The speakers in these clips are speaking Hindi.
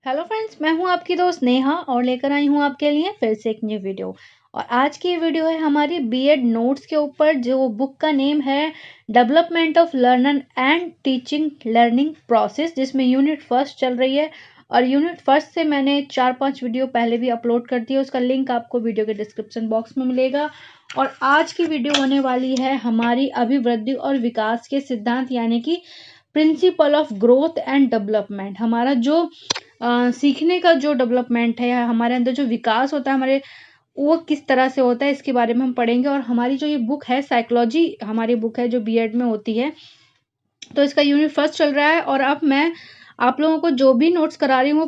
हेलो फ्रेंड्स, मैं हूं आपकी दोस्त नेहा और लेकर आई हूं आपके लिए फिर से एक न्यू वीडियो। और आज की वीडियो है हमारी बीएड नोट्स के ऊपर। जो बुक का नेम है development of learner and teaching learning process, जिसमें यूनिट फर्स्ट चल रही है। और यूनिट फर्स्ट से मैंने 4-5 वीडियो पहले भी अपलोड कर दिया, उसका लिंक आपको वीडियो के डिस्क्रिप्शन बॉक्स में मिलेगा। और आज की वीडियो होने वाली है हमारी अभिवृद्धि और विकास के सिद्धांत, यानी कि principle of growth and development. हमारा जो सीखने का जो डेवलपमेंट है या हमारे अंदर जो विकास होता है हमारे, वो किस तरह से होता है, इसके बारे में हम पढ़ेंगे। और हमारी जो ये बुक है साइकोलॉजी, हमारी बुक है जो बीएड में होती है, तो इसका यूनिट फर्स्ट चल रहा है। और अब मैं आप लोगों को जो भी नोट्स करा रही हूँ वो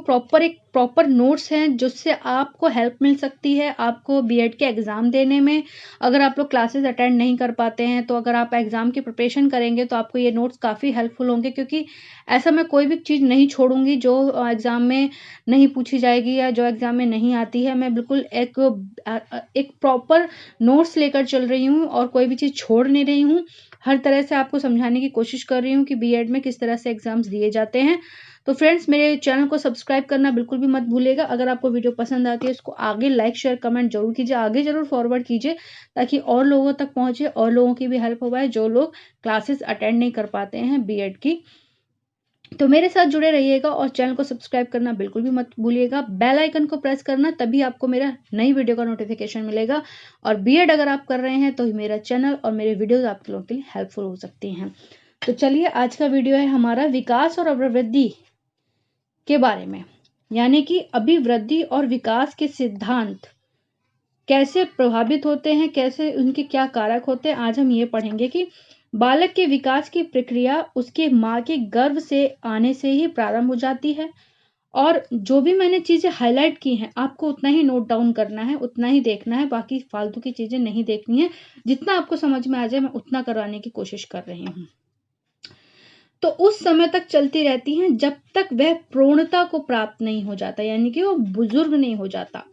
प्रॉपर नोट्स हैं, जिससे आपको हेल्प मिल सकती है आपको बीएड के एग्ज़ाम देने में। अगर आप लोग क्लासेस अटेंड नहीं कर पाते हैं, तो अगर आप एग्ज़ाम की प्रिपरेशन करेंगे तो आपको ये नोट्स काफ़ी हेल्पफुल होंगे, क्योंकि ऐसा मैं कोई भी चीज़ नहीं छोड़ूंगी जो एग्ज़ाम में नहीं पूछी जाएगी या जो एग्ज़ाम में नहीं आती है। मैं बिल्कुल एक प्रॉपर नोट्स लेकर चल रही हूँ और कोई भी चीज़ छोड़ नहीं रही हूँ। हर तरह से आपको समझाने की कोशिश कर रही हूँ कि बीएड में किस तरह से एग्जाम्स दिए जाते हैं। तो फ्रेंड्स, मेरे चैनल को सब्सक्राइब करना बिल्कुल भी मत भूलिएगा। अगर आपको वीडियो पसंद आती है इसको आगे लाइक शेयर कमेंट जरूर कीजिए, आगे जरूर फॉरवर्ड कीजिए, ताकि और लोगों तक पहुंचे और लोगों की भी हेल्प हो पाए जो लोग क्लासेस अटेंड नहीं कर पाते हैं बीएड की। तो मेरे साथ जुड़े रहिएगा और चैनल को सब्सक्राइब करना बिल्कुल भी मत भूलिएगा। बेल आइकन को प्रेस करना, तभी आपको मेरा नई वीडियो का नोटिफिकेशन मिलेगा। और बीएड अगर आप कर रहे हैं तो मेरा चैनल और मेरे वीडियोस आपके लोगों के लिए हेल्पफुल हो सकती हैं। तो चलिए, आज का वीडियो है हमारा विकास और अभिवृद्धि के बारे में, यानी कि अभिवृद्धि और विकास के सिद्धांत कैसे प्रभावित होते हैं, कैसे उनके क्या कारक होते हैं। आज हम ये पढ़ेंगे कि बालक के विकास की प्रक्रिया उसके माँ के गर्भ से आने से ही प्रारंभ हो जाती है। और जो भी मैंने चीजें हाईलाइट की हैं आपको उतना ही नोट डाउन करना है, उतना ही देखना है, बाकी फालतू की चीजें नहीं देखनी है। जितना आपको समझ में आ जाए मैं उतना करवाने की कोशिश कर रही हूँ। तो उस समय तक चलती रहती हैं जब तक वह पूर्णता को प्राप्त नहीं हो जाता, यानी कि वो बुजुर्ग नहीं हो जाता।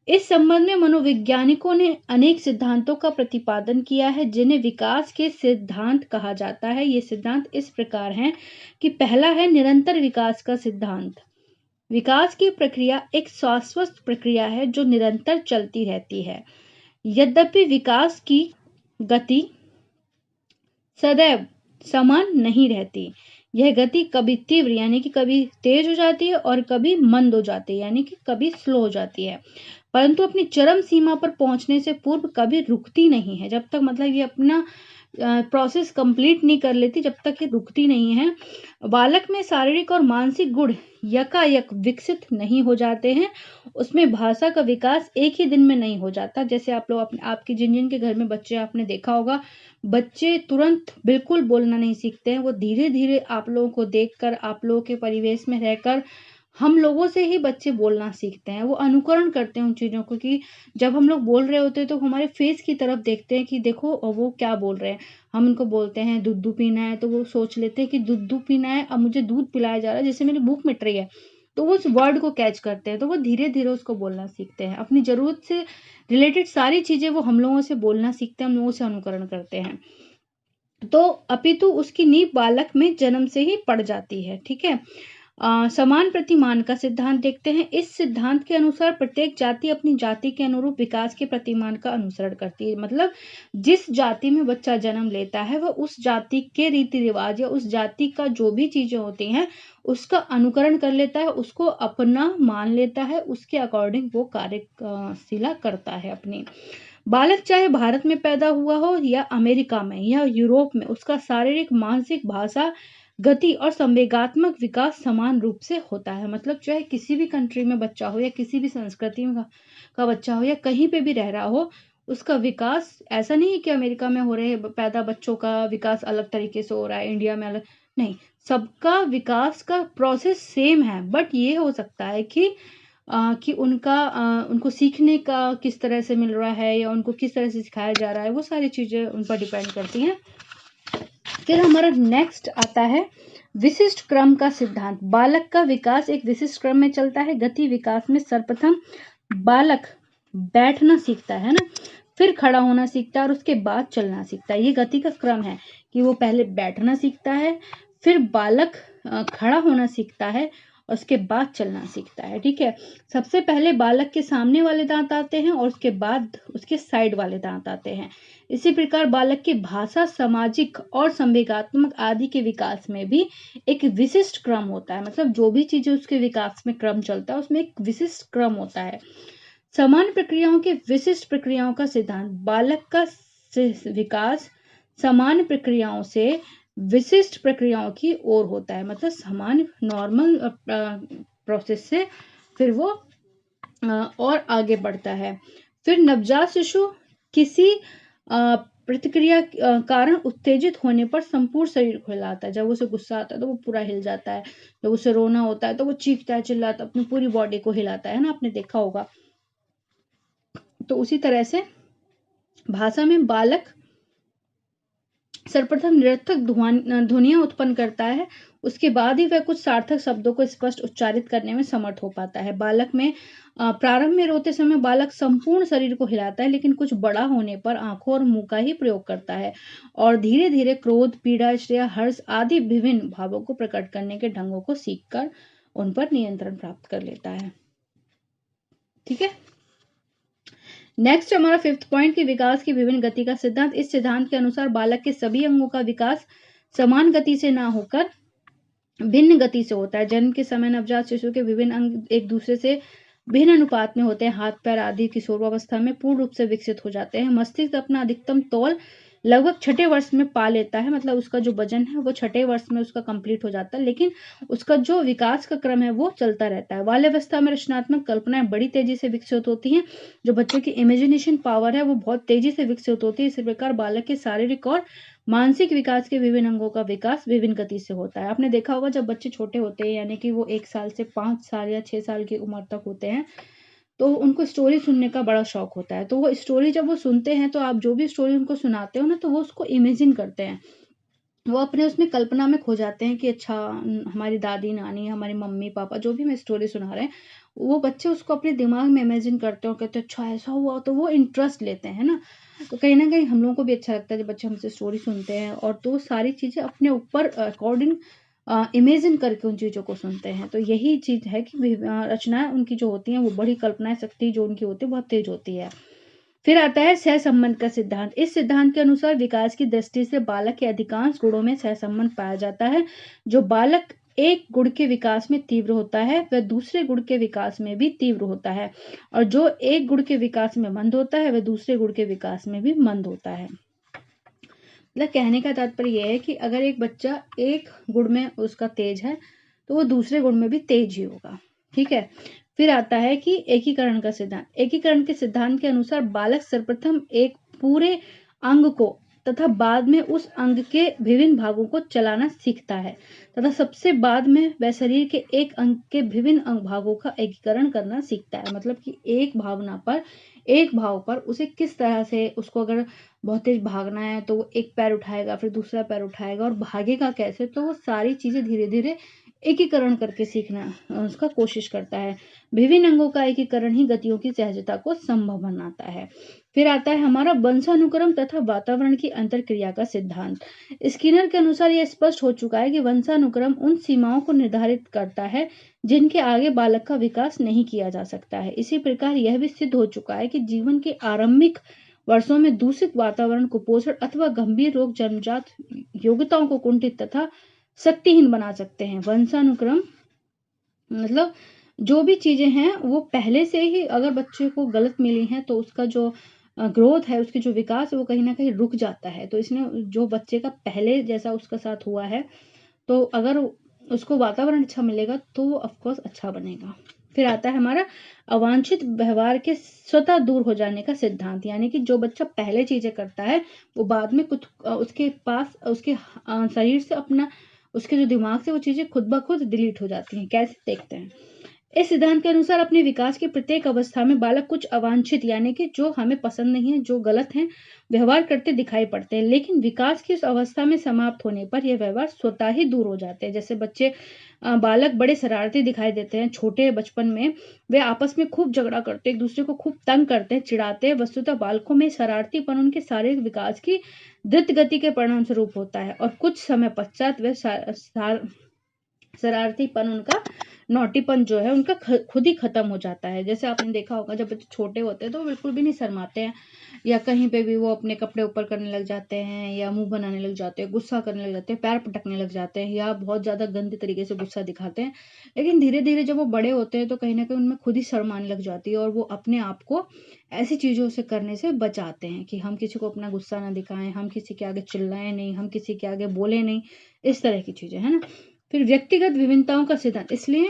इस संबंध में मनोवैज्ञानिकों ने अनेक सिद्धांतों का प्रतिपादन किया है, जिन्हें विकास के सिद्धांत कहा जाता है। ये सिद्धांत इस प्रकार हैं कि पहला है निरंतर विकास का सिद्धांत। विकास की प्रक्रिया एक शाश्वत प्रक्रिया है जो निरंतर चलती रहती है। यद्यपि विकास की गति सदैव समान नहीं रहती। यह गति कभी तीव्र यानी कि कभी तेज हो जाती है और कभी मंद हो जाती है, यानी कि कभी स्लो हो जाती है, परंतु अपनी चरम सीमा पर पहुंचने से पूर्व कभी रुकती नहीं है। जब तक मतलब ये अपना प्रोसेस कंप्लीट नहीं कर लेती, जब तक ये रुकती नहीं है। बालक में शारीरिक और मानसिक गुण यकायक विकसित नहीं हो जाते हैं। उसमें भाषा का विकास एक ही दिन में नहीं हो जाता। जैसे आप लोग अपने आपके जिन जिन के घर में बच्चे आपने देखा होगा, बच्चे तुरंत बिल्कुल बोलना नहीं सीखते हैं। वो धीरे धीरे आप लोगों को देखकर, आप लोगों के परिवेश में रहकर हम लोगों से ही बच्चे बोलना सीखते हैं। वो अनुकरण करते हैं उन चीज़ों को, कि जब हम लोग बोल रहे होते हैं तो हमारे फेस की तरफ देखते हैं कि देखो वो क्या बोल रहे हैं। हम उनको बोलते हैं दूध पीना है, तो वो सोच लेते हैं कि दूध पीना है, अब मुझे दूध पिलाया जा रहा है, जैसे मेरी भूख मिट रही है। तो वो उस वर्ड को कैच करते हैं, तो वो धीरे धीरे उसको बोलना सीखते हैं। अपनी ज़रूरत से रिलेटेड सारी चीज़ें वो हम लोगों से बोलना सीखते हैं, हम लोगों से अनुकरण करते हैं। तो अपितु उसकी नींव बालक में जन्म से ही पड़ जाती है। ठीक है। समान प्रतिमान का सिद्धांत देखते हैं। इस सिद्धांत के अनुसार प्रत्येक जाति अपनी जाति के अनुरूप विकास के प्रतिमान का अनुसरण करती है। मतलब जिस जाति में बच्चा जन्म लेता है वह उस जाति के रीति रिवाज या उस जाति का जो भी चीजें होती हैं उसका अनुकरण कर लेता है, उसको अपना मान लेता है, उसके अकॉर्डिंग वो कार्यशीला करता है अपनी। बालक चाहे भारत में पैदा हुआ हो या अमेरिका में या यूरोप में, उसका शारीरिक मानसिक भाषा गति और संवेगात्मक विकास समान रूप से होता है। मतलब चाहे किसी भी कंट्री में बच्चा हो या किसी भी संस्कृति का बच्चा हो या कहीं पे भी रह रहा हो, उसका विकास ऐसा नहीं है कि अमेरिका में हो रहे पैदा बच्चों का विकास अलग तरीके से हो रहा है, इंडिया में अलग नहीं। सबका विकास का प्रोसेस सेम है, बट ये हो सकता है कि उनको सीखने का किस तरह से मिल रहा है या उनको किस तरह से सिखाया जा रहा है, वो सारी चीजें उन पर डिपेंड करती हैं। फिर हमारा नेक्स्ट आता है विशिष्ट क्रम का सिद्धांत। बालक का विकास एक विशिष्ट क्रम में चलता है। गति विकास में सर्वप्रथम बालक बैठना सीखता है ना, फिर खड़ा होना सीखता है और उसके बाद चलना सीखता है। ये गति का क्रम है कि वो पहले बैठना सीखता है, फिर बालक खड़ा होना सीखता है और उसके बाद चलना सीखता है। ठीक है, सबसे पहले बालक के सामने वाले दांत आते हैं और उसके बाद उसके साइड वाले दांत आते हैं। इसी प्रकार बालक की भाषा, सामाजिक और संवेगात्मक आदि के विकास में भी एक विशिष्ट क्रम होता है। मतलब जो भी चीजें उसके विकास में क्रम चलता है उसमें एक विशिष्ट क्रम होता है। समान प्रक्रियाओं के विशिष्ट प्रक्रियाओं का सिद्धांत, बालक का विकास समान प्रक्रियाओं से विशिष्ट प्रक्रियाओं की ओर होता है। मतलब समान नॉर्मल प्रोसेस से फिर वो और आगे बढ़ता है। फिर नवजात शिशु किसी प्रतिक्रिया कारण उत्तेजित होने पर संपूर्ण शरीर को हिलाता है। जब उसे गुस्सा आता है तो वो पूरा हिल जाता है, जब उसे रोना होता है तो वो चीखता है, चिल्लाता है, अपनी पूरी बॉडी को हिलाता है ना, आपने देखा होगा। तो उसी तरह से भाषा में बालक सर्वप्रथम निरर्थक ध्वनियां उत्पन्न करता है, उसके बाद ही वह कुछ सार्थक शब्दों को स्पष्ट उच्चारित करने में समर्थ हो पाता है। बालक में प्रारंभ में रोते समय बालक संपूर्ण शरीर को हिलाता है, लेकिन कुछ बड़ा होने पर आंखों और मुंह का ही प्रयोग करता है और धीरे धीरे क्रोध, पीड़ा, श्रेय, हर्ष आदि विभिन्न भावों को प्रकट करने के ढंगों को सीखकर उन पर नियंत्रण प्राप्त कर लेता है। ठीक है, नेक्स्ट हमारा 5th पॉइंट की विकास की विभिन्न गति का सिद्धांत। इस सिद्धांत के अनुसार बालक के सभी अंगों का विकास समान गति से ना होकर भिन्न गति से होता है। जन्म के समय नवजात शिशु के विभिन्न अंग एक दूसरे से भिन्न अनुपात में होते हैं। हाथ पैर आदि किशोरावस्था में पूर्ण रूप से विकसित हो जाते हैं। मस्तिष्क अपना अधिकतम तौल लगभग 6ठे वर्ष में पा लेता है। मतलब उसका जो वजन है वो 6ठे वर्ष में उसका कंप्लीट हो जाता है, लेकिन उसका जो विकास का क्रम है वो चलता रहता है। बाल्यावस्था में रचनात्मक कल्पनाएं बड़ी तेजी से विकसित होती हैं। जो बच्चों की इमेजिनेशन पावर है वो बहुत तेजी से विकसित होती है। इसी प्रकार बालक के शारीरिक और मानसिक विकास के विभिन्न अंगों का विकास विभिन्न गति से होता है। आपने देखा होगा जब बच्चे छोटे होते हैं, यानी कि वो 1 साल से 5 साल या 6 साल की उम्र तक होते हैं, तो उनको स्टोरी सुनने का बड़ा शौक होता है। तो वो स्टोरी जब वो सुनते हैं तो आप जो भी स्टोरी उनको सुनाते हो ना, तो वो उसको इमेजिन करते हैं, वो अपने उसमें कल्पना में खो जाते हैं कि अच्छा हमारी दादी, नानी, हमारे मम्मी पापा जो भी हमें स्टोरी सुना रहे हैं, वो बच्चे उसको अपने दिमाग में इमेजिन करते हैं और कहते हैं अच्छा ऐसा हुआ, तो वो इंटरेस्ट लेते हैं ना। तो कहीं ना कहीं हम लोगों को भी अच्छा लगता है जब बच्चे हमसे स्टोरी सुनते हैं और तो सारी चीज़ें अपने ऊपर अकॉर्डिंग इमेजिन करके उन चीज़ों को सुनते हैं। तो यही चीज़ है कि रचनाएं उनकी जो होती हैं वो बड़ी कल्पना शक्ति जो उनकी होती है बहुत तेज होती है। फिर आता है सहसंबंध का सिद्धांत। इस सिद्धांत के अनुसार विकास की दृष्टि से बालक के अधिकांश गुणों में सहसंबंध पाया जाता है। जो बालक एक गुण के विकास में तीव्र होता है वह दूसरे गुण के विकास में भी तीव्र होता है, और जो एक गुण के विकास में मंद होता है वह दूसरे गुण के विकास में भी मंद होता है। मतलब कहने का तात्पर्य यह है कि अगर एक बच्चा एक गुण में उसका तेज है तो वो दूसरे गुण में भी तेज ही होगा। ठीक है, फिर आता है कि एकीकरण का सिद्धांत। एकीकरण के सिद्धांत के अनुसार बालक सर्वप्रथम एक पूरे अंग को तथा बाद में उस अंग के विभिन्न भागों को चलाना सीखता है तथा सबसे बाद में वह शरीर के एक अंग के विभिन्न अंग भागों का एकीकरण करना सीखता है। मतलब कि एक भाव पर उसे किस तरह से, उसको अगर बहुत तेज भागना है तो वो एक पैर उठाएगा, फिर दूसरा पैर उठाएगा और भागेगा कैसे, तो वो सारी चीजें धीरे धीरे एकीकरण करके सीखना उसका कोशिश करता है। विभिन्न अंगों का एकीकरण ही गतियों की सहजता को संभव बनाता है। फिर आता है हमारा वंशानुक्रम तथा वातावरण की अंतरक्रिया का सिद्धांत। स्किनर के अनुसार यह स्पष्ट हो चुका है कि वंशानुक्रम उन सीमाओं को निर्धारित करता है जिनके आगे बालक का विकास नहीं किया जा सकता है। इसी प्रकार यह भी सिद्ध हो चुका है कि जीवन के आरंभिक वर्षों में दूषित वातावरण कुपोषण अथवा गंभीर रोग जन्मजात योग्यताओं को कुंठित तथा शक्तिहीन बना सकते हैं। वंशानुक्रम मतलब जो भी चीजें हैं वो पहले से ही अगर बच्चे को गलत मिली हैं तो उसका जो ग्रोथ है, उसकी जो विकास है वो कहीं ना कहीं रुक जाता है। तो इसने जो बच्चे का पहले जैसा उसका साथ हुआ है, तो अगर उसको वातावरण अच्छा मिलेगा तो वो ऑफकोर्स अच्छा बनेगा। फिर आता है हमारा अवांछित व्यवहार के स्वतः दूर हो जाने का सिद्धांत। यानी कि जो बच्चा पहले चीजें करता है वो बाद में कुछ उसके पास उसके शरीर से अपना, उसके जो दिमाग से वो चीजें खुद ब खुद डिलीट हो जाती हैं। कैसे, देखते हैं। इस सिद्धांत के अनुसार अपने विकास की प्रत्येक अवस्था में बालक कुछ अवांछित यानी कि जो हमें पसंद नहीं है, जो गलत है, व्यवहार करते दिखाई पड़ते हैं, लेकिन विकास की उस अवस्था में समाप्त होने पर यह व्यवहार स्वतः ही दूर हो जाते हैं। जैसे बच्चे बालक बड़े शरारती दिखाई देते हैं छोटे बचपन में, वे आपस में खूब झगड़ा करते हैं, एक दूसरे को खूब तंग करते हैं, चिढ़ाते हैं। वस्तुतः बालकों में शरारतीपन उनके शारीरिक विकास की द्रुत गति के परिणाम स्वरूप होता है और कुछ समय पश्चात वे शरारतीपन, उनका नौटीपन जो है उनका खुद ही खत्म हो जाता है। जैसे आपने देखा होगा जब बच्चे छोटे होते हैं तो वो बिल्कुल भी नहीं शर्माते हैं, या कहीं पे भी वो अपने कपड़े ऊपर करने लग जाते हैं, या मुंह बनाने लग जाते हैं, गुस्सा करने लग जाते हैं, पैर पटकने लग जाते हैं, या बहुत ज्यादा गंदे तरीके से गुस्सा दिखाते हैं। लेकिन धीरे धीरे जब वो बड़े होते हैं तो कहीं ना कहीं उनमें खुद ही शर्म आने लग जाती है, और वो अपने आप को ऐसी चीजों से करने से बचाते हैं कि हम किसी को अपना गुस्सा ना दिखाएं, हम किसी के आगे चिल्लाएं नहीं, हम किसी के आगे बोले नहीं, इस तरह की चीजें है ना। फिर व्यक्तिगत विभिन्नताओं का सिद्धांत, इसलिए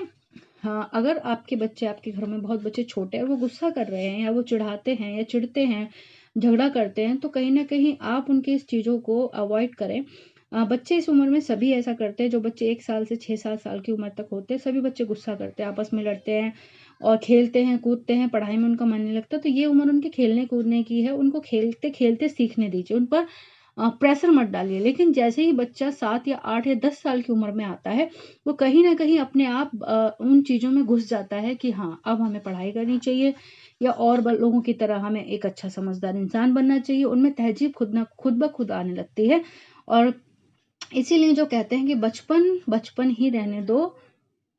हाँ, अगर आपके बच्चे, आपके घर में बहुत बच्चे छोटे हैं और वो गुस्सा कर रहे हैं, या वो चिढ़ाते हैं या चिढ़ते हैं, झगड़ा करते हैं, तो कहीं ना कहीं आप उनके इस चीज़ों को अवॉइड करें। बच्चे इस उम्र में सभी ऐसा करते हैं, जो बच्चे 1 साल से 6-7 साल की उम्र तक होते हैं सभी बच्चे गुस्सा करते हैं, आपस में लड़ते हैं और खेलते हैं कूदते हैं, पढ़ाई में उनका मन नहीं लगता। तो ये उम्र उनके खेलने कूदने की है, उनको खेलते खेलते सीखने दीजिए, उन पर प्रेशर मत डालिए। लेकिन जैसे ही बच्चा 7 या 8 या 10 साल की उम्र में आता है, वो कहीं ना कहीं अपने आप उन चीज़ों में घुस जाता है कि हाँ अब हमें पढ़ाई करनी चाहिए, या और लोगों की तरह हमें एक अच्छा समझदार इंसान बनना चाहिए। उनमें तहजीब खुद ब खुद आने लगती है। और इसीलिए जो कहते हैं कि बचपन बचपन ही रहने दो,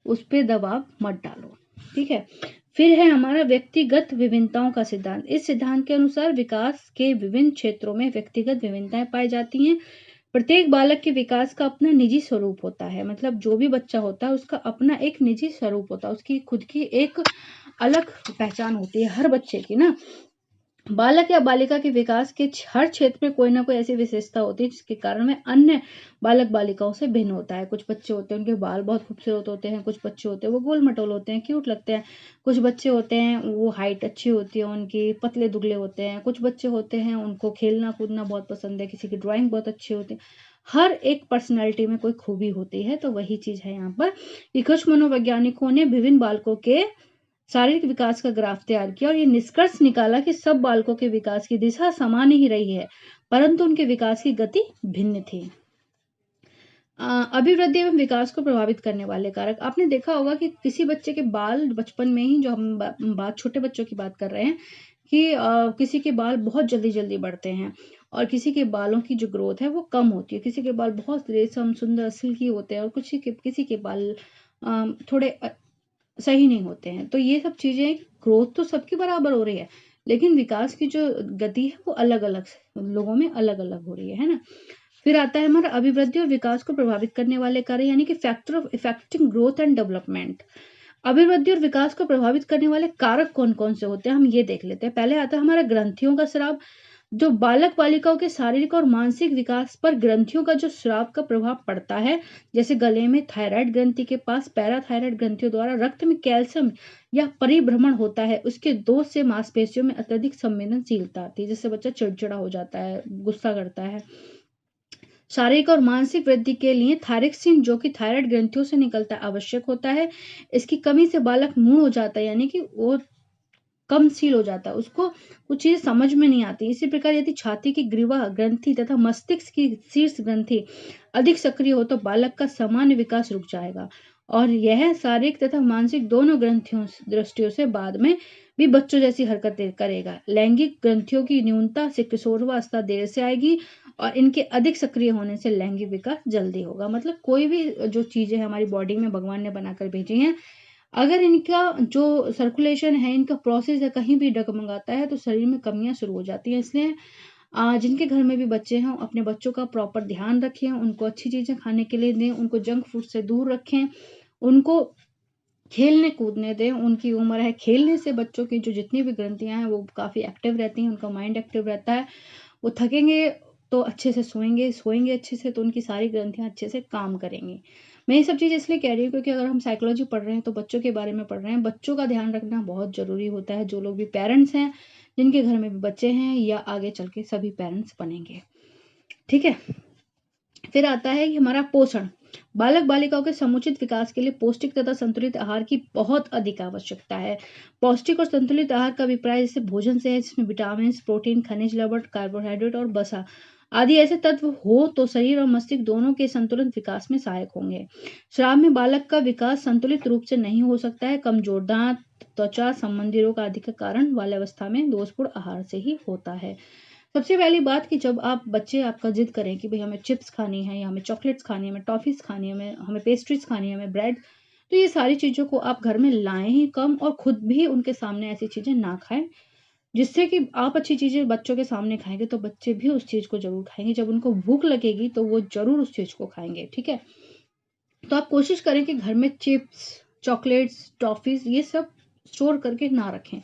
उस पर दबाव मत डालो। ठीक है। फिर है हमारा व्यक्तिगत विभिन्नताओं का सिद्धांत। इस सिद्धांत के अनुसार विकास के विभिन्न क्षेत्रों में व्यक्तिगत विभिन्नताएं पाई जाती हैं। प्रत्येक बालक के विकास का अपना निजी स्वरूप होता है, मतलब जो भी बच्चा होता है उसका अपना एक निजी स्वरूप होता है, उसकी खुद की एक अलग पहचान होती है हर बच्चे की ना। बालक या बालिका के विकास के हर क्षेत्र में कोई ना कोई ऐसी विशेषता होती है जिसके कारण वह अन्य बालक बालिकाओं से भिन्न होता है। कुछ बच्चे होते हैं उनके बाल बहुत खूबसूरत होते हैं, कुछ बच्चे होते हैं वो गोल मटोल होते हैं, क्यूट लगते हैं, कुछ बच्चे होते हैं वो हाइट अच्छी होती है उनकी, पतले दुबले होते हैं, कुछ बच्चे होते हैं उनको खेलना कूदना बहुत पसंद है, किसी की ड्राइंग बहुत अच्छी होती है। हर एक पर्सनैलिटी में कोई खूबी होती है। तो वही चीज है यहाँ पर कि कुछ मनोवैज्ञानिकों ने विभिन्न बालकों के शारीरिक विकास का ग्राफ तैयार किया और ये निष्कर्ष निकाला कि सब बालकों के विकास की दिशा समान ही रही है, परंतु उनके विकास की गति भिन्न थी। अभिवृद्धि एवं विकास को प्रभावित करने वाले कारक, आपने देखा होगा कि किसी बच्चे के बाल बचपन में ही, जो हम बात छोटे बच्चों की बात कर रहे हैं, कि किसी के बाल बहुत जल्दी जल्दी बढ़ते हैं और किसी के बालों की जो ग्रोथ है वो कम होती है, किसी के बाल बहुत रेशम सुंदर सिल्की होते हैं और किसी के बाल थोड़े सही नहीं होते हैं। तो ये सब चीजें, ग्रोथ तो सबकी बराबर हो रही है, लेकिन विकास की जो गति है वो अलग अलग लोगों में अलग अलग हो रही है ना। फिर आता है हमारा अभिवृद्धि और विकास को प्रभावित करने वाले कार्य, यानी कि factor of affecting growth and development. अभिवृद्धि और विकास को प्रभावित करने वाले कारक कौन कौन से होते हैं हम ये देख लेते हैं। पहले आता है हमारा ग्रंथियों का स्राव। जो बालक बालिकाओं के शारीरिक और मानसिक विकास पर ग्रंथियों का जो स्राव का प्रभाव पड़ता है, जैसे गले में थायराइड ग्रंथि के पास पैराथायराइड ग्रंथियों द्वारा रक्त में कैल्शियम या परिभ्रमण होता है, उसके दोष से मांसपेशियों में अत्यधिक संवेदनशीलता आती है, जिससे बच्चा चिड़चिड़ा हो जाता है, गुस्सा करता है। शारीरिक और मानसिक वृद्धि के लिए थायरक्सिन, जो कि थायराइड ग्रंथियों से निकलता है, आवश्यक होता है। इसकी कमी से बालक मूढ़ हो जाता है, यानी कि वो कमशील हो जाता है, उसको कुछ चीजें समझ में नहीं आती। इसी प्रकार यदि छाती की ग्रीवा ग्रंथि तथा मस्तिष्क की शीर्ष ग्रंथि अधिक सक्रिय हो तो बालक का सामान्य विकास रुक जाएगा, और यह शारीरिक तथा मानसिक दोनों ग्रंथियों दृष्टियों से बाद में भी बच्चों जैसी हरकतें करेगा। लैंगिक ग्रंथियों की न्यूनता से किशोरावस्था देर से आएगी और इनके अधिक सक्रिय होने से लैंगिक विकास जल्दी होगा। मतलब कोई भी जो चीजें हमारी बॉडी में भगवान ने बनाकर भेजी हैं, अगर इनका जो सर्कुलेशन है, इनका प्रोसेस है, कहीं भी डगमगाता है तो शरीर में कमियां शुरू हो जाती हैं। इसलिए जिनके घर में भी बच्चे हैं अपने बच्चों का प्रॉपर ध्यान रखें, उनको अच्छी चीजें खाने के लिए दें, उनको जंक फूड से दूर रखें, उनको खेलने कूदने दें। उनकी उम्र है खेलने से, बच्चों की जो जितनी भी ग्रंथियां हैं वो काफी एक्टिव रहती हैं, उनका माइंड एक्टिव रहता है। वो थकेंगे तो अच्छे से सोएंगे, सोएंगे अच्छे से तो उनकी सारी ग्रंथियां अच्छे से काम करेंगी। मैं ये सब चीज़ इसलिए कह रही हूँ क्योंकि अगर हम साइकोलॉजी पढ़ रहे हैं तो बच्चों के बारे में पढ़ रहे हैं, बच्चों का ध्यान रखना बहुत जरूरी होता है। जो लोग भी पेरेंट्स हैं, जिनके घर में भी बच्चे हैं, या आगे चल के सभी पेरेंट्स बनेंगे। ठीक है। फिर आता है कि हमारा पोषण। बालक बालिकाओं के समुचित विकास के लिए पौष्टिक तथा संतुलित आहार की बहुत अधिक आवश्यकता है। पौष्टिक और संतुलित आहार का अभिप्राय जैसे भोजन से है, जिसमें विटामिन, प्रोटीन, खनिज लवण, कार्बोहाइड्रेट और वसा आदि ऐसे तत्व हो तो शरीर और मस्तिष्क दोनों के संतुलित विकास में सहायक होंगे। श्राव में बालक का विकास संतुलित रूप से नहीं हो सकता है। कमजोर दांत, त्वचा संबंधी रोग आदि का कारण बाल्यावस्था में दोषपूर्ण आहार से ही होता है। सबसे पहली बात कि जब आप बच्चे आपका जिद करें कि भाई हमें चिप्स खानी है या हमें चॉकलेट्स खानी है, हमें टॉफ़ीज़ खानी है, हमें पेस्ट्रीज़ खानी है, हमें ब्रेड, तो ये सारी चीज़ों को आप घर में लाएँ ही कम और खुद भी उनके सामने ऐसी चीज़ें ना खाएँ। जिससे कि आप अच्छी चीज़ें बच्चों के सामने खाएँगे तो बच्चे भी उस चीज़ को ज़रूर खाएँगे। जब उनको भूख लगेगी तो वो ज़रूर उस चीज़ को खाएँगे, ठीक है? तो आप कोशिश करें कि घर में चिप्स, चॉकलेट्स, टॉफ़ीज़ ये सब स्टोर करके ना रखें।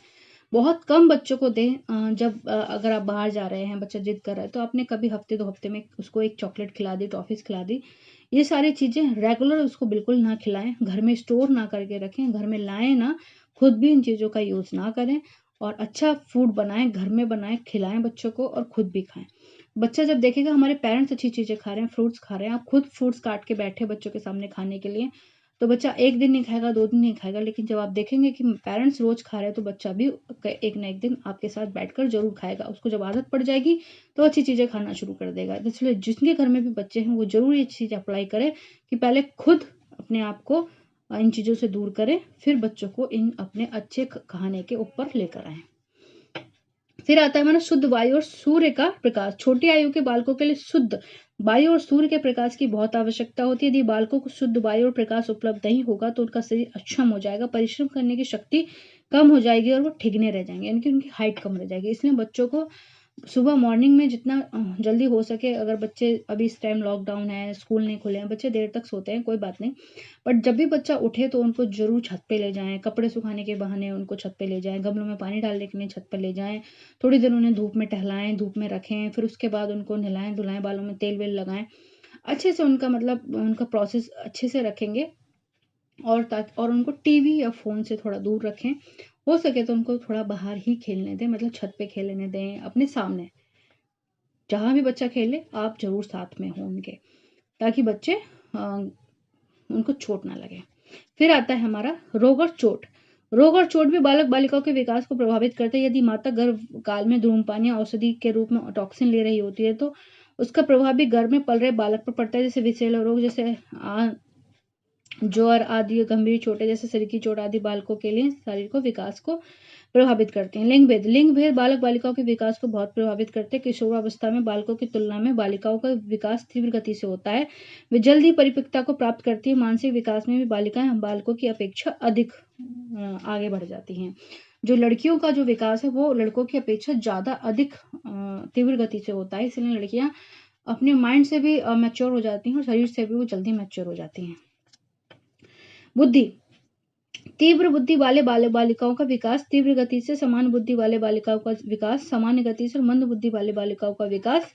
बहुत कम बच्चों को दें। जब अगर आप बाहर जा रहे हैं, बच्चा ज़िद कर रहा है, तो आपने कभी हफ़्ते 2 हफ़्ते में उसको 1 चॉकलेट खिला दी, टॉफ़ीज़ खिला दी। ये सारी चीज़ें रेगुलर उसको बिल्कुल ना खिलाएँ, घर में स्टोर ना करके रखें, घर में लाएँ ना, खुद भी इन चीज़ों का यूज़ ना करें और अच्छा फूड बनाएँ, घर में बनाएँ, खिलाएँ बच्चों को और खुद भी खाएँ। बच्चा जब देखेगा हमारे पेरेंट्स अच्छी चीज़ें खा रहे हैं, फ्रूट्स खा रहे हैं, आप खुद फ्रूट्स काट के बैठे बच्चों के सामने खाने के लिए, तो बच्चा 1 दिन नहीं खाएगा, 2 दिन नहीं खाएगा, लेकिन जब आप देखेंगे कि पेरेंट्स रोज़ खा रहे हैं, तो बच्चा भी एक ना एक दिन आपके साथ बैठकर ज़रूर खाएगा। उसको जब आदत पड़ जाएगी, तो अच्छी चीज़ें खाना शुरू कर देगा। तो इसलिए जिनके घर में भी बच्चे हैं, वो ज़रूर ये चीज़ अप्लाई करें कि पहले खुद अपने आप को इन चीज़ों से दूर करें, फिर बच्चों को इन अपने अच्छे खाने के ऊपर लेकर आएँ। फिर आता है हमारा शुद्ध वायु और सूर्य का प्रकाश। छोटी आयु के बालकों के लिए शुद्ध वायु और सूर्य के प्रकाश की बहुत आवश्यकता होती है। यदि बालकों को शुद्ध वायु और प्रकाश उपलब्ध नहीं होगा तो उनका शरीर अक्षम हो जाएगा, परिश्रम करने की शक्ति कम हो जाएगी और वो ठिगने रह जाएंगे, यानी कि उनकी हाइट कम रह जाएगी। इसलिए बच्चों को सुबह मॉर्निंग में जितना जल्दी हो सके, अगर बच्चे अभी इस टाइम लॉकडाउन है, स्कूल नहीं खुले हैं, बच्चे देर तक सोते हैं, कोई बात नहीं, बट जब भी बच्चा उठे तो उनको ज़रूर छत पे ले जाएँ, कपड़े सुखाने के बहाने उनको छत पे ले जाएँ, गमलों में पानी डालने के लिए छत पे ले जाएँ, थोड़ी देर उन्हें धूप में टहलाएँ, धूप में रखें, फिर उसके बाद उनको नहलाएँ-धुलाएँ, बालों में तेल-वेल लगाएँ। अच्छे से उनका मतलब उनका प्रोसेस अच्छे से रखेंगे और उनको टीवी या फ़ोन से थोड़ा दूर रखें। हो सके तो उनको थोड़ा बाहर ही खेलने दें, मतलब छत पे खेलने दें, अपने सामने। जहाँ भी बच्चा खेले आप ज़रूर साथ में हों उनके, ताकि बच्चे उनको चोट ना लगे। फिर आता है हमारा रोग और चोट। रोग और चोट भी बालक बालिकाओं के विकास को प्रभावित करते हैं। यदि माता गर्भ काल में धूम्रपान या औषधि के रूप में टॉक्सिन ले रही होती है तो उसका प्रभाव भी गर्भ में पल रहे बालक पर पड़ता है, जैसे विषैला रोग, जैसे ज्वर आदि गंभीर चोटें जैसे सिर की चोट आदि बालकों के लिए शरीर को विकास को प्रभावित करते हैं। लिंग भेद बालक बालिकाओं के विकास को बहुत प्रभावित करते हैं। किशोरावस्था में बालकों की तुलना में बालिकाओं का विकास तीव्र गति से होता है। वे जल्दी परिपक्वता को प्राप्त करती है। मानसिक विकास में भी बालिकाएं बालकों की अपेक्षा अधिक आगे बढ़ जाती हैं। जो लड़कियों का जो विकास है वो लड़कों की अपेक्षा ज़्यादा अधिक तीव्र गति से होता है, इसलिए लड़कियां अपने माइंड से भी मैच्योर हो जाती हैं और शरीर से भी वो जल्दी मैच्योर हो जाती हैं। बुद्धि तीव्र बुद्धि वाले बालक बालिकाओं का विकास तीव्र गति से, समान बुद्धि वाले बालिकाओं का विकास सामान्य गति से और मंद बुद्धि वाले बालिकाओं का विकास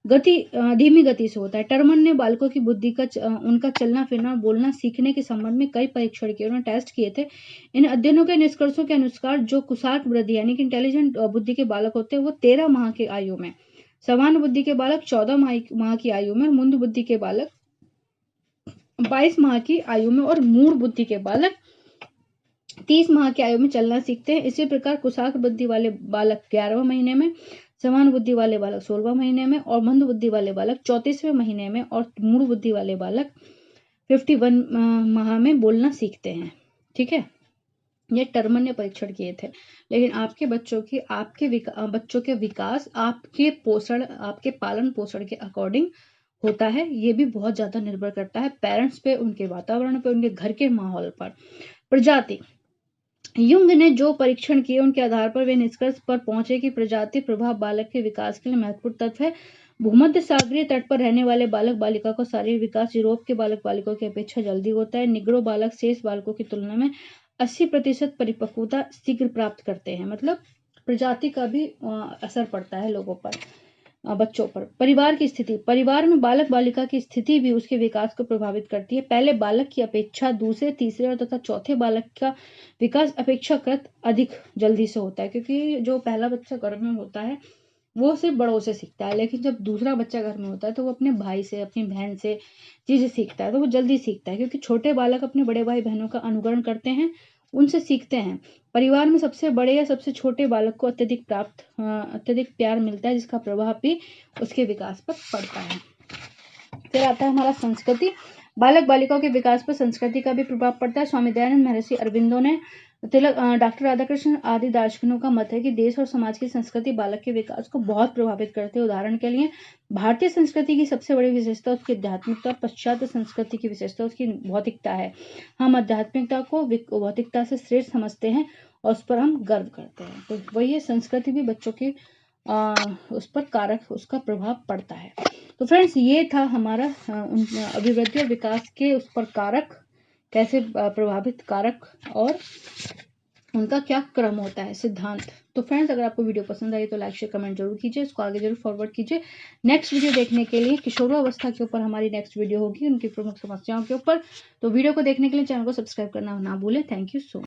धीमी गति से होता है। टर्मन ने बालकों की बुद्धि का उनका चलना फिरना बोलना सीखने के संबंध में कई परीक्षण किए, उन्होंने टेस्ट किए थे। इन अध्ययनों के निष्कर्षों के अनुसार जो कुशाग्र वृद्धि यानी कि इंटेलिजेंट बुद्धि के बालक होते हैं वो 13 माह की आयु में, समान बुद्धि के बालक 14 माह की आयु में, मंद बुद्धि के बालक 22 माह की आयु में और मूढ़ बुद्धि के बालक 30 माह की आयु में चलना सीखते हैं। इसी प्रकार कुशाग्र बुद्धि वाले बालक 11वें महीने में, समान बुद्धि वाले बालक 16वें महीने में और मंद बुद्धि वाले बालक 34वें महीने में और मूढ़ बुद्धि वाले बालक 51 माह में बोलना सीखते हैं। ठीक है, ये टर्मन ने परीक्षण किए थे। लेकिन आपके बच्चों की बच्चों के विकास आपके पोषण, आपके पालन पोषण के अकॉर्डिंग होता है। ये भी बहुत ज्यादा निर्भर करता है पेरेंट्स पे, उनके वातावरण पे, उनके घर के माहौल पर। प्रजाति युंग ने जो परीक्षण किए उनके आधार पर वे निष्कर्ष पर पहुंचे कि प्रजाति प्रभाव बालक के विकास के लिए महत्वपूर्ण तत्व है। भूमध्य सागरीय तट पर रहने वाले बालक बालिका का शारीरिक विकास यूरोप के बालक बालिकाओं की अपेक्षा जल्दी होता है। निग्रो बालक शेष बालकों की तुलना में 80% परिपक्वता शीघ्र प्राप्त करते हैं। मतलब प्रजाति का भी असर पड़ता है लोगों पर, बच्चों पर। परिवार की स्थिति, परिवार में बालक बालिका की स्थिति भी उसके विकास को प्रभावित करती है। पहले बालक की अपेक्षा दूसरे, तीसरे और तथा चौथे बालक का विकास अपेक्षाकृत अधिक जल्दी से होता है, क्योंकि जो पहला बच्चा घर में होता है वो सिर्फ बड़ों से सीखता है, लेकिन जब दूसरा बच्चा घर में होता है तो वो अपने भाई से, अपनी बहन से चीजें सीखता है, तो वो जल्दी सीखता है, क्योंकि छोटे बालक अपने बड़े भाई बहनों का अनुकरण करते हैं, उनसे सीखते हैं। परिवार में सबसे बड़े या सबसे छोटे बालक को अत्यधिक प्यार मिलता है, जिसका प्रभाव भी उसके विकास पर पड़ता है। फिर आता है हमारा संस्कृति। बालक बालिकाओं के विकास पर संस्कृति का भी प्रभाव पड़ता है। स्वामी दयानंद महर्षि अरविंदो ने डॉक्टर राधाकृष्ण आदि दार्शनिकों का मत है कि देश और समाज की संस्कृति बालक के विकास को बहुत प्रभावित करते हैं। उदाहरण के लिए भारतीय संस्कृति की सबसे बड़ी विशेषता उसकी आध्यात्मिकता, पाश्चात्य संस्कृति की विशेषता उसकी भौतिकता है। हम आध्यात्मिकता को भौतिकता से श्रेष्ठ समझते हैं और उस पर हम गर्व करते हैं। तो वही है, संस्कृति भी बच्चों की उस पर कारक, उसका प्रभाव पड़ता है। तो फ्रेंड्स, ये था हमारा अभिवृद्धि और विकास के उस पर कारक, कैसे प्रभावित कारक और उनका क्या क्रम होता है, सिद्धांत। तो फ्रेंड्स, अगर आपको वीडियो पसंद आई तो लाइक शेयर कमेंट जरूर कीजिए, इसको आगे जरूर फॉरवर्ड कीजिए। नेक्स्ट वीडियो देखने के लिए किशोरावस्था के ऊपर हमारी नेक्स्ट वीडियो होगी, उनकी प्रमुख समस्याओं के ऊपर। तो वीडियो को देखने के लिए चैनल को सब्सक्राइब करना ना भूलें। Thank you so much.